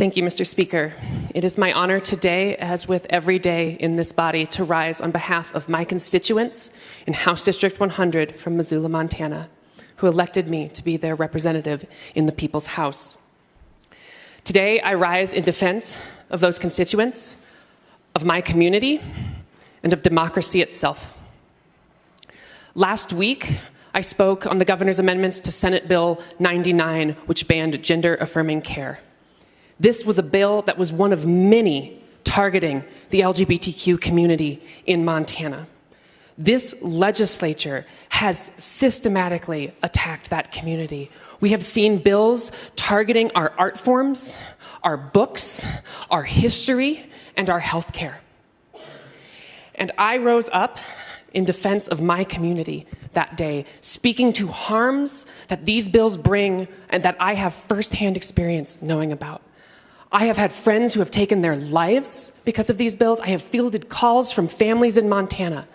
Thank you, Mr. Speaker. It is my honor today, as with every day in this body, to rise on behalf of my constituents in House District 100 from Missoula, Montana, who elected me to be their representative in the People's House. Today, I rise in defense of those constituents, of my community, and of democracy itself. Last week, I spoke on the governor's amendments to Senate Bill 99, which banned gender-affirming care. This was a bill that was one of many targeting the LGBTQ community in Montana. This legislature has systematically attacked that community. We have seen bills targeting our art forms, our books, our history, and our health care. And I rose up in defense of my community that day, speaking to harms that these bills bring and that I have firsthand experience knowing about. I have had friends who have taken their lives because of these bills. I have fielded calls from families in Montana,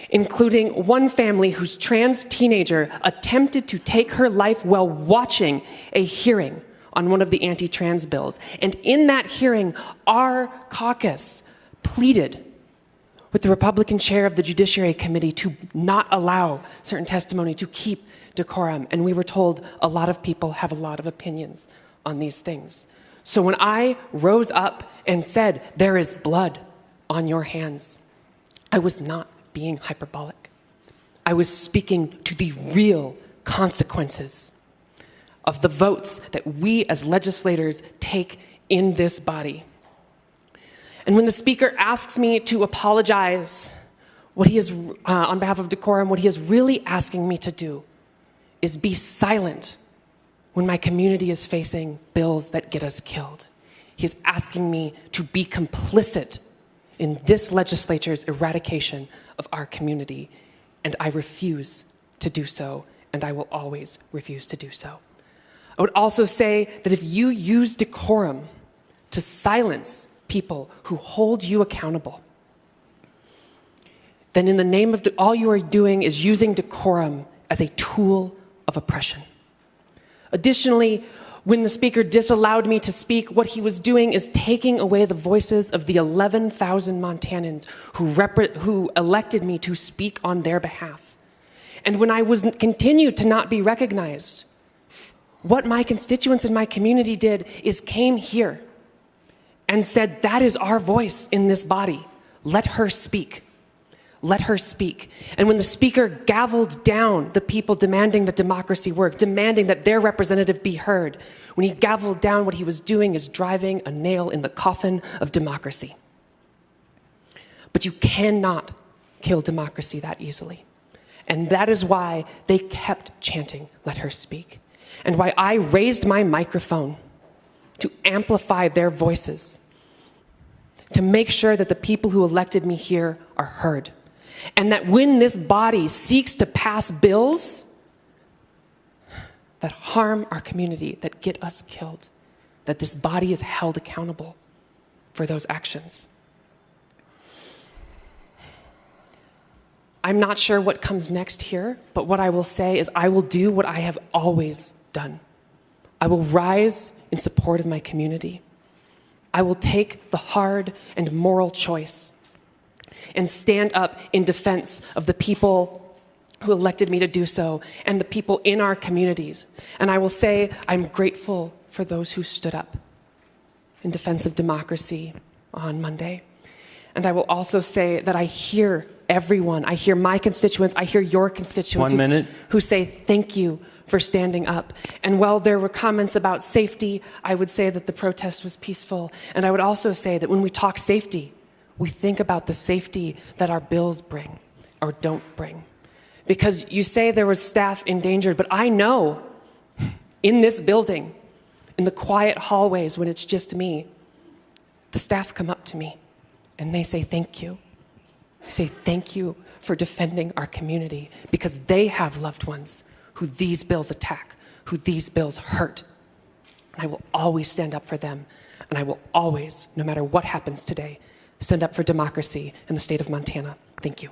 including one family whose trans teenager attempted to take her life while watching a hearing on one of the anti-trans bills. And in that hearing, our caucus pleaded with the Republican chair of the Judiciary Committee to not allow certain testimony, to keep decorum. And we were told a lot of people have a lot of opinions on these things. So when I rose up and said, there is blood on your hands, I was not being hyperbolic. I was speaking to the real consequences of the votes that we as legislators take in this body. And when the Speaker asks me to apologize, what he is, on behalf of decorum, what he is really asking me to do is be silent when my community is facing bills that get us killed. He is asking me to be complicit in this legislature's eradication of our community, and I refuse to do so, and I will always refuse to do so. I would also say that if you use decorum to silence people who hold you accountable, then in the name of all you are doing is using decorum as a tool of oppression. Additionally, when the Speaker disallowed me to speak, what he was doing is taking away the voices of the 11,000 Montanans who elected me to speak on their behalf. And when I continued to not be recognized, what my constituents in my community did is came here and said, that is our voice in this body. Let her speak. Let her speak. And when the Speaker gavelled down the people demanding that democracy work, demanding that their representative be heard, when he gavelled down, what he was doing is driving a nail in the coffin of democracy. But you cannot kill democracy that easily. And that is why they kept chanting, let her speak. And why I raised my microphone to amplify their voices, to make sure that the people who elected me here are heard. And that when this body seeks to pass bills that harm our community, that get us killed, that this body is held accountable for those actions. I'm not sure what comes next here, but what I will say is I will do what I have always done. I will rise in support of my community. I will take the hard and moral choice and stand up in defense of the people who elected me to do so and the people in our communities. And I will say I'm grateful for those who stood up in defense of democracy on Monday. And I will also say that I hear everyone. I hear my constituents. I hear your constituents who say thank you for standing up. And while there were comments about safety, I would say that the protest was peaceful. And I would also say that when we talk safety, we think about the safety that our bills bring or don't bring. Because you say there was staff endangered, but I know in this building, in the quiet hallways when it's just me, the staff come up to me and they say thank you. They say thank you for defending our community because they have loved ones who these bills attack, who these bills hurt. And I will always stand up for them, and I will always, no matter what happens today, stand up for democracy in the state of Montana. Thank you.